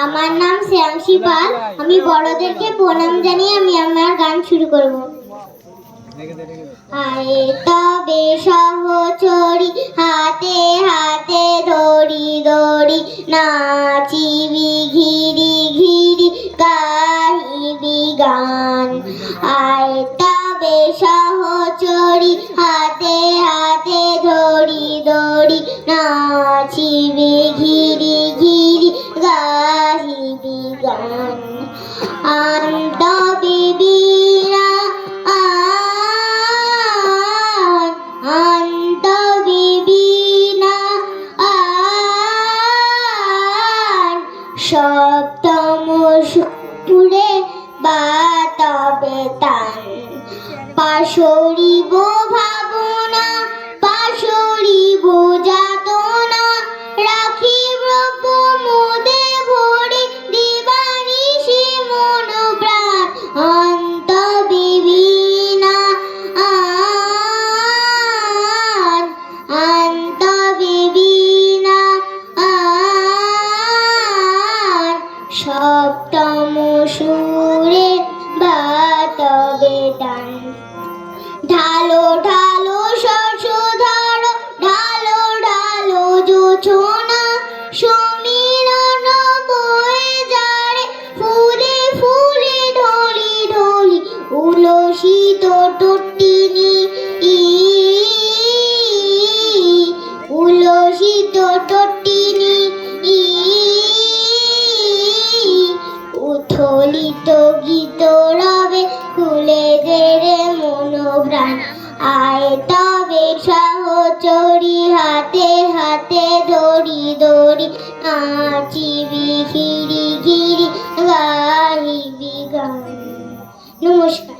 আমার নাম শ্রেয়াংশী পাল। আমি বড়দেরকে প্রণাম জানিয়ে আমি আমার গান শুরু করব। আয়ে তবে সহচরী হাতে হাতে ধরি ধরি নাচিবি ঘিরি ঘিরি গাহিবি গান। আয়ে তবে সহচরী হাতে হাতে ধরি ধরি নাচিবি ঘিরি ঘিরি গাহিবি গান। আন্ত বিবিরা আন্ত বিবিনা সপ্তম সুরে বাতবে তান। পাশরিব ভাবনা পাশরিব যাতনা রাখিব প্রমোদে ভরে দিবানিশি মন প্রাণ। অন্ত বিবিনা অন্ত বিবিনা সপ্তম সুরে বাতবে তান। ঢালো ঢালো শশধর ঢালো ঢালো জোছনা সমীরণ বয়ে যারে ফুলে ফুলে ঢলি ঢলি উলসিত টটিনি উলসিত টটিনি উথলিত গীত রবে খুলে দেরে মনোপ্রাণ। আয় তবে সহচরী হাতে হাতে ধরি ধরি নাচিবি ঘিরি ঘিরি গাহিবি গান। নমস্কার।